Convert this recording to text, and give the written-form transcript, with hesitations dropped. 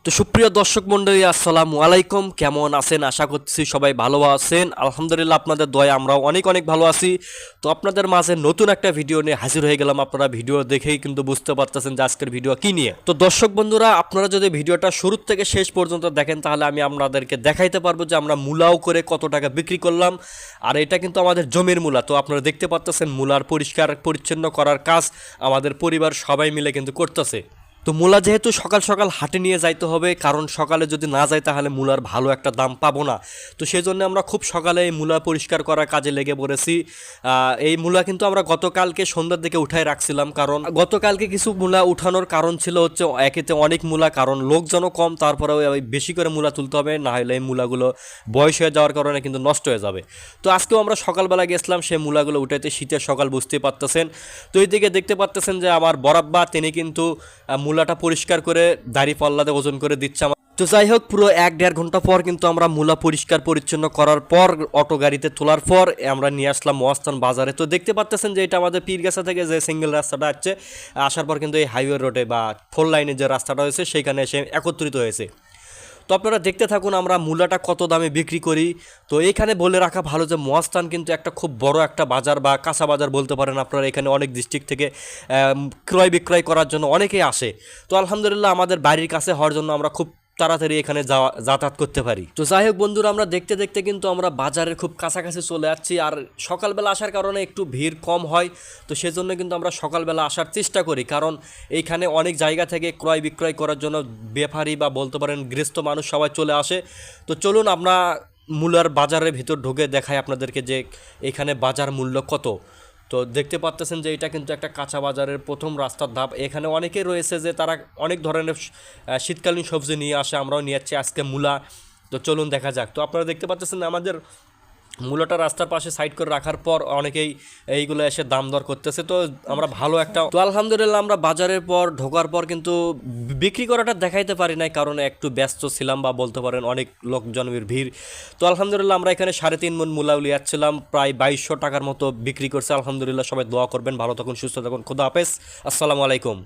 তো সুপ্রিয় দর্শক মণ্ডলী আসসালামু আলাইকুম, কেমন আছেন? আশা করছি সবাই ভালো আছেন। আলহামদুলিল্লাহ আপনাদের দয়ায় আমরাও অনেক অনেক ভালো আছি। তো আপনাদের মাঝে নতুন একটা ভিডিও নিয়ে হাজির হয়ে গেলাম। আপনারা ভিডিও দেখেই কিন্তু বুঝতে পারতেছেন যে আজকের ভিডিও কী নিয়ে। তো দর্শক বন্ধুরা, আপনারা যদি ভিডিওটা শুরু থেকে শেষ পর্যন্ত দেখেন তাহলে আমি আপনাদেরকে দেখাইতে পারবো যে আমরা মূলাও করে কত টাকা বিক্রি করলাম। আর এটা কিন্তু আমাদের জমির মূলা। তো আপনারা দেখতে পাচ্ছেন মূলার পরিষ্কার পরিচ্ছন্ন করার কাজ আমাদের পরিবার সবাই মিলে কিন্তু করতেছে। তো মূলা যেহেতু সকাল সকাল হাটে নিয়ে যাইতে হবে, কারণ সকালে যদি না যাই তাহলে মূলার ভালো একটা দাম পাবো না। তো সেই জন্য আমরা খুব সকালে এই মূলা পরিষ্কার করার কাজে লেগে পড়েছি। এই মূলা কিন্তু আমরা গতকালকে সন্ধ্যার দিকে উঠাই রাখছিলাম, কারণ গতকালকে কিছু মূলা উঠানোর কারণ ছিল হচ্ছে একেতে অনেক মূলা, কারণ লোকজনও কম, তারপরেও বেশি করে মূলা তুলতে হবে, না হলে এই মূলাগুলো বয়স হয়ে যাওয়ার কারণে কিন্তু নষ্ট হয়ে যাবে। তো আজকেও আমরা সকালবেলা গেছিলাম সেই মূলাগুলো উঠাইতে, শীতের সকাল বুঝতে পারতেছেন। তো এইদিকে দেখতে পারতেছেন যে আমার বরাব্বা তিনি কিন্তু মূলাটা পরিষ্কার করে দাড়ি পাল্লাতে ওজন করে দিচ্ছে। তো যাই হোক, পুরো 1-1.5 ঘন্টা পর কিন্তু আমরা মূলা পরিষ্কার পরিচ্ছন্ন করার পর অটো গাড়িতে তোলার পর আমরা নিয়ে আসলাম মহাস্থান বাজারে। তো দেখতে পাচ্ছেন যে এটা আমাদের পীরগাছা থেকে যে সিঙ্গেল রাস্তাটা আসছে, আসার পর কিন্তু এই হাইওয়ে রোডে বা 4 লাইনের যে রাস্তাটা হয়েছে সেইখানে এসে একত্রিত হয়েছে। তো আপনারা দেখতে থাকুন আমরা মূলাটা কত দামে বিক্রি করি। তো এইখানে বলে রাখা ভালো যে মহাস্থান কিন্তু একটা খুব বড় একটা বাজার বা কাঁচা বাজার বলতে পারেন আপনারা। এখানে অনেক ডিস্ট্রিক্ট থেকে ক্রয় বিক্রয় করার জন্য অনেকেই আসে। তো আলহামদুলিল্লাহ আমাদের বাড়ির কাছে হওয়ার জন্য আমরা খুব তাড়াতাড়ি এখানে যাতায়াত করতে পারি। তো যাই হোক বন্ধুরা, আমরা দেখতে দেখতে কিন্তু আমরা বাজারের খুব কাছাকাছি চলে যাচ্ছি। আর সকালবেলা আসার কারণে একটু ভিড় কম হয়, তো সেজন্য কিন্তু আমরা সকালবেলা আসার চেষ্টা করি, কারণ এইখানে অনেক জায়গা থেকে ক্রয় বিক্রয় করার জন্য ব্যাপারী বা বলতে পারেন গৃহস্থ মানুষ সবাই চলে আসে। তো চলুন আমরা মূলার বাজারের ভিতর ঢুকে দেখাই আপনাদেরকে যে এখানে বাজার মূল্য কত। তো দেখতে পাচ্তেছেন যে এটা কিন্তু একটা কাঁচা বাজারের প্রথম রাস্তার ধাপ। এখানে অনেকেই রয়েছে যে তারা অনেক ধরনের শীতকালীন সবজি নিয়ে আসে, আমরাও নিয়ে যাচ্ছি আজকে মূলা। তো চলুন দেখা যাক। তো আপনারা দেখতে পাচ্তেছেন আমাদের মূলাটা রাস্তার পাশে সাইড করে রাখার পর অনেকেই এইগুলো এসে দাম দর করতেছে। তো আমরা ভালো একটা, তো আলহামদুলিল্লাহ আমরা বাজারের পর ঢোকার পর কিন্তু বিক্রি করাটা দেখাইতে পারি নাই, কারণ একটু ব্যস্ত ছিলাম বা বলতে পারেন অনেক লোকজনের ভিড়। তো আলহামদুলিল্লাহ আমরা এখানে 3.5 মণ মূলা লিয়াচ্ছিলাম, প্রায় 2200 টাকার মতো বিক্রি করছে। আলহামদুলিল্লাহ সবাই দোয়া করবেন, ভালো থাকুন, সুস্থ থাকুন, খোদা হাফেজ, আসসালামু আলাইকুম।